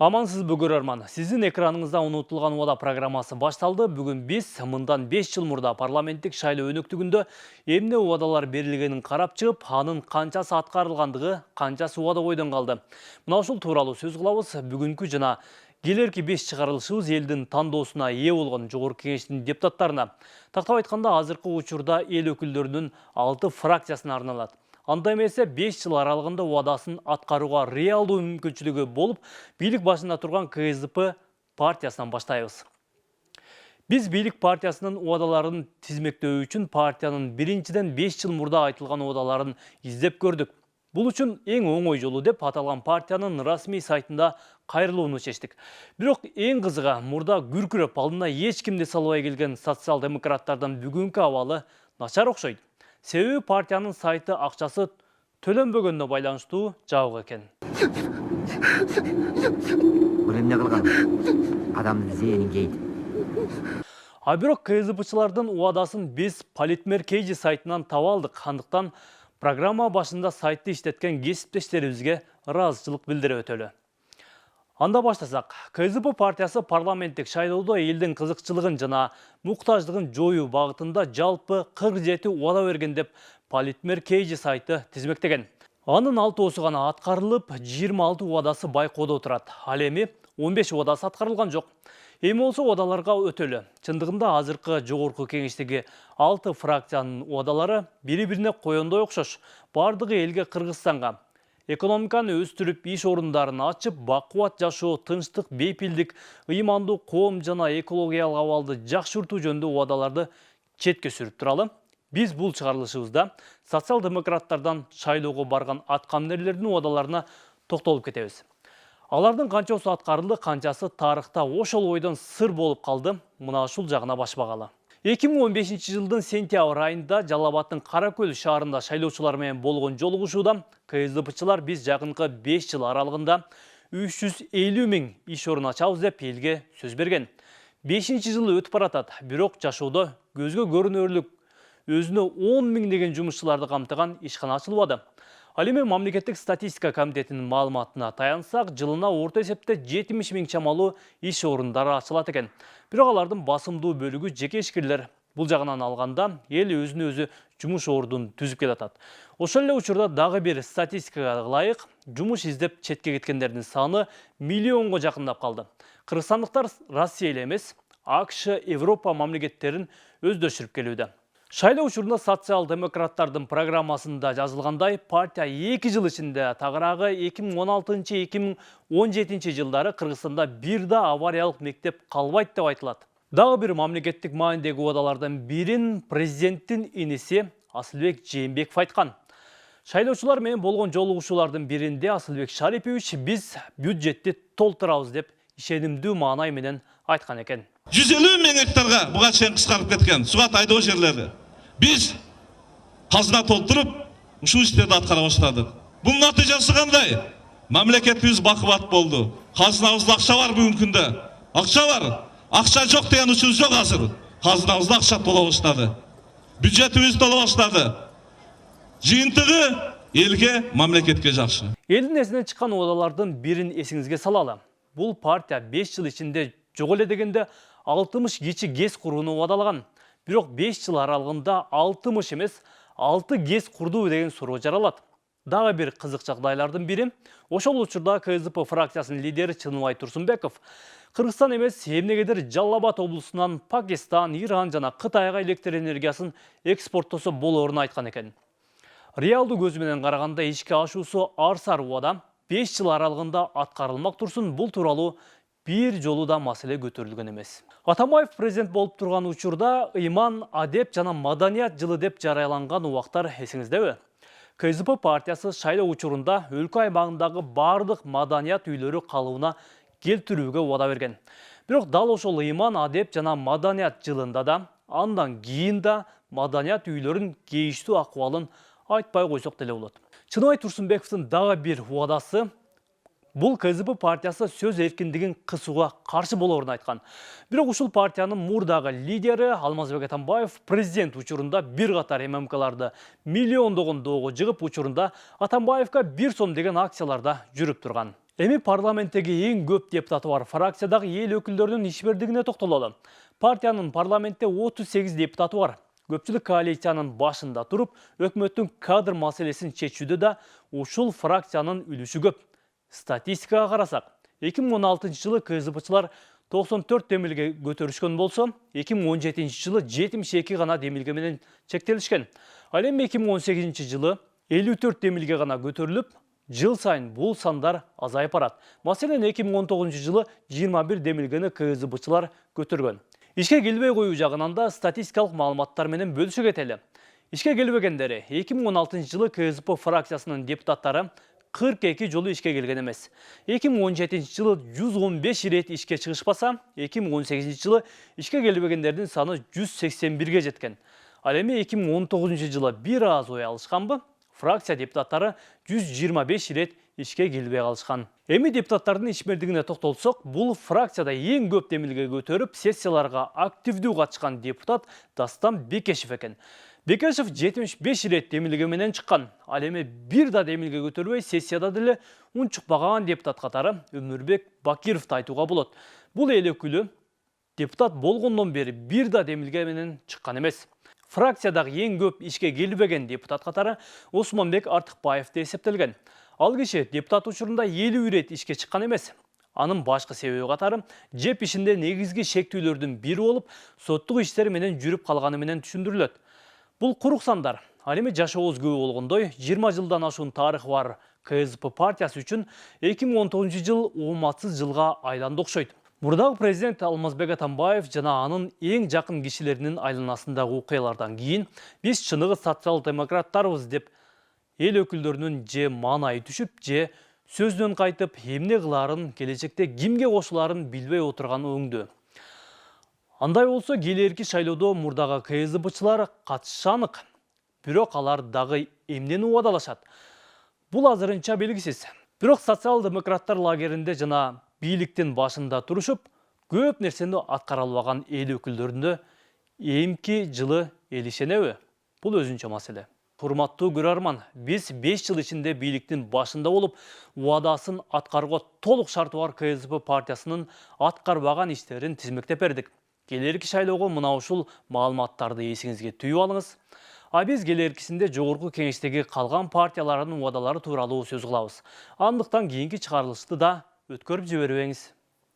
Амансыз көрерман. Сіздің экраныңызда ұнытылған ода программасы башталды. Бүгін біз мындан 5 жыл мұрда парламенттік шайлау өнөктүгүндө эмне одалар берилгенин карап чыгып, анын канчасы аткарылгандыгы, канчасы ода ойдон калды. Мына ушул тууралуу сөз кылабыз. Бүгүнкү жана келерки 5 чыгарылышыбыз элдин тандоосуна ээ болгон Жогорку Кеңештин депутаттарына. Тактап айтканда, азыркы учурда эл өкүлдөрүнүн 6 фракциясына арналат. Анда эмесе 5 жыл аралыгында уадасын аткарууга реалдуу мүмкүнчүлүгү болуп, бийлик башында турган КСДП партиясынан баштайбыз. Биз бийлик партиясынын уадаларын тизмектөө үчүн партиянын биринчиден 5 жыл мурда айтылган уадаларын издеп көрдүк. Бул үчүн эң оңой жолу деп аталган партиянын расмий сайтында кайрылууну чечтик. Бирок эң кызыгы, мурда күркүрөп алдына эч кимди салбай келген социал-демократтардын бүгүнкү абалы начар окшойт. Себеби партиянын сайты акчасы төлөнбөгөнүнө байланыштуу жабык экен. Бул эмне кылган? Адамдын зээнин жейт. А бирок КСДПчылардын уадасын биз Политмер KG сайтынан таба алдык. Андыктан программа башында сайтты иштеткен кесиптештерибизге ыраазычылык билдирип өтөлү. Анда баштасак, КСДП партиясы парламенттик шайлоодо элдин кызыкчылыгын жана муктаждыгын жоюу багытында жалпы 47 уада берген деп Политмер KG сайты тизмектеген. Анын 6 гана аткарылып, 26 уадасы байкоодо турат. Ал эми 15 уадасы аткарылган жок. Эми болсо уадаларга өтөлү. Чындыгында азыркы Жогорку Кеңештеги 6 фракциянын уадалары бири-бирине коёндой окшош. Бардыгы элге Кыргызстанга экономиканы өстүрүп, иш орундарын ачып, бакубат жашоо, тынчтык, бейпилдик, ыймандуу коом жана экологиялык абалды жакшыртуу жөнүндө уадаларды четке сүрүп туралы. Биз бул чыгарылышыбызда социал-демократтардан шайлоого барган аткаминерлердин уадаларына токтолуп кетебиз. Алардын канчасы аткарылды, канчасы тарыхта ошол ойдон сыр болуп калды. Мына ушул жагына баш багалы. 2015 жылдын сентябрь айында Жалал Абадтын Каракөл шаарында шайлоочулар менен болгон жолугушууда КСДПчылар биз жакынкы 5 жыл аралыгында 350 000 иш орун ачабыз деп элге сөз берген. 5-чи жылы өтүп баратат, бирок жашоодо көзгө көрүнөрлүк өзүнө 10 000 деген жумушчуларды камтыган ишкана ачылбады. Ал эми мамлекеттик статистика комитетинин маалыматына таянсак, жылына орто эсепте 70 000 чамалуу иш орундары ачылат экен. Бирок алардын басымдуу бөлүгү жеке ишкерлер. Бул жагынан алганда эл өзүнө өзү жумуш ордун түзүп келатат. Ошол эле учурда дагы бир статистикага ылайык, жумуш издеп четке кеткендердин саны миллионго жакындап калды. Кыргызстандыктар Россия эле эмес, АКШ, Европа мамлекеттерин өздөштүрүп келүүдө. Шайлоо учурунда социал-демократтардын программасында жазылгандай, партия 2 жыл ичинде тагыраагы 2016-2017 жылдары Кыргызстанда бир да авариялык мектеп калбайт деп айтылат. Дагы бир мамлекеттик маанидеги уадалардын бирин президенттин иниси Асылбек Жээнбеков айткан. Шайлоочулар менен болгон жолугушуулардын биринде Асылбек Шарипович биз бюджетти толтурабыз деп ишенимдүү маанай менен айткан экен. 150 000 гектарга буга чейин кыскарып кеткен сугат айдоо жерлери. Биз казына толтуруп, ушул иштерди аткара баштадык. Бунун натыйжасы кандай? Мамлекетибиз бакубат болду. Казынабызда акча бар бүгүнкү күндө. Акча бар. Акча жок деген учур жок азыр. Казынабызда акча тола баштады. Бюджетибиз тола баштады. Жыйынтыгы элге, мамлекетке жакшы. Элдин эсинен чыккан уадалардын бирин эсиңизге салалы. Бул партия 5 жыл ичинде жок эле дегенде 60 кичи ГЭС курууну уадалаган. Бирок 5 жыл аралыгында 60 эмес 6 ГЭС курду деген суроо жаралат. Дагы бир кызык жагдайлардын бири, ошол учурда КСДП фракциясынын лидери Чыныбай Турсунбеков Кыргызстан эмес эмнегедир Жалал Абад облусунан Пакистан, Иран жана Кытайга электр энергиясын экспорттосо болоорун айткан экен. Реалдуу көзү менен караганда ишке ашуусу арсар уада 5 жыл аралыгында аткарылмак турсун, бул тууралуу бир жолу да маселе көтөрүлгөн эмес. Атамбаев президент болуп турган учурда ыйман, адеп жана маданият жылы деп жарыяланган убактар эсиңиздеби? КСДП партиясы шайлоо учурунда өлкө аймагындагы бардык маданият үйлөрү калыбына келтирүүгө уада берген. Бирок дал ошол ыйман, адеп жана маданият жылында да, андан кийин да маданият үйлөрүн кейиштүү акыбалын айтпай койсок деле болот. Чыныбай Турсунбековдун дагы бир уадасы бул КСДП партиясы сөз эркиндигин кысууга каршы болоорун айткан. Бирок ушул партиянын мурдагы лидери Алмазбек Атамбаев президент учурунда бир катар ММКларды миллиондогон доого жыгып, учурунда Атамбаевка 1 сом деген акцияларда жүрүп турган. Эми парламенттеги эң көп депутаты бар фракциядагы эл өкүлдөрүнүн ишбердигине токтололу. Партиянын парламентте 38 депутаты бар. Көпчүлүк коалициянын башында туруп, өкмөттүн кадр маселесин чечүүдө да ушул фракциянын үлүшү көп. Статистикага карасак, 2016 жылы КСДПчылар 94 демилге көтөрүшкөн болсо, 2017 жылы 72 гана демилге менен чектелишкен. Ал эми 2018 жылы 54 демилге гана көтөрүлүп, жыл сайын бул сандар азайып барат. Маселен, 2019 жылы 21 демилгени КСДПчылар көтөргөн. Ишке келбей коюу жагынан да статистикалык маалыматтар менен бөлүшө кетели. Ишке келбегендери 2016 жылы КСДП фракциясынын депутаттары 42 жолу ишке келген эмес. 2017 жылы 115 ирет ишке чыгышпаса, 2018 жылы ишке келбегендердин саны 181-ге жеткен. Ал эми 2019 жылы бир аз ой алышканбы? Фракция депутаттары 125 ирет ишке келбей калышкан. Эми депутаттардын ишмердигине токтолсок, бул фракцияда эң көп демилге көтөрүп, сессияларга активдүү катышкан депутат Дастан Бекешев экен. Бекешев 75 ирет демилге менен чыккан. Ал эми бир да демилге көтөрбөй, сессияда деле ун чыкпаган депутат катары Өмүрбек Бакировду айтууга болот. Бул эл өкүлү депутат болгондон бери бир да демилге менен чыккан эмес. Фракциядагы эң көп ишке келбеген депутат катары Осмонбек Артыкбаевди эсептелген. Ал киши депутат учурунда 50 ирет ишке чыккан эмес. Анын башкы себеби катары жеп ишинде негизги шектүүлөрдүн бири болуп, соттук иштер менен жүрүп калганы менен түшүндүрүлөт. Бул курук сандар. Ал эми жашообуз күбө болгондой, 20 жылдан ашуун тарыхы бар КСДП партиясы үчүн 2019 жыл ооматсыз жылга айланды окшойт. Мурдагы президент Алмазбек Атамбаев жана анын эң жакын кишилеринин айланасындагы окуялардан кийин биз чыныгы социал-демократтарбыз деп эл өкүлдөрүнүн же маанайы түшүп, же сөздөн кайтып, эмне кылаарын, келечекте кимге кошулаарын билбей отурганы өңдүү. Андай болсо, келерки шайлоодо мурдагы КСДПчылар катышышы анык. Бирок алар дагы эмнени убадалашат? Бул азырынча белгисиз. Бирок социал-демократтар лагеринде жана бийликтин башында турушуп, көп нерсени аткара албаган эл өкүлдөрүнө эмки жылы эл ишенеби? Бул өзүнчө маселе. Урматтуу көрөрман, биз 5 жыл ичинде бийликтин башында болуп, убадасын аткарууга толук шарты бар КСДП партиясынын аткарбаган иштерин тизмектеп бердик. Келерки шайлоого мына ушул маалыматтарды эсиңизге түйүп алыңыз. А биз келеркисинде жогорку кеңештеги калган партиялардын убадалары тууралуу сөз кылабыз. Андыктан кийинки чыгарылышты да өткөрүп жибербеңиз.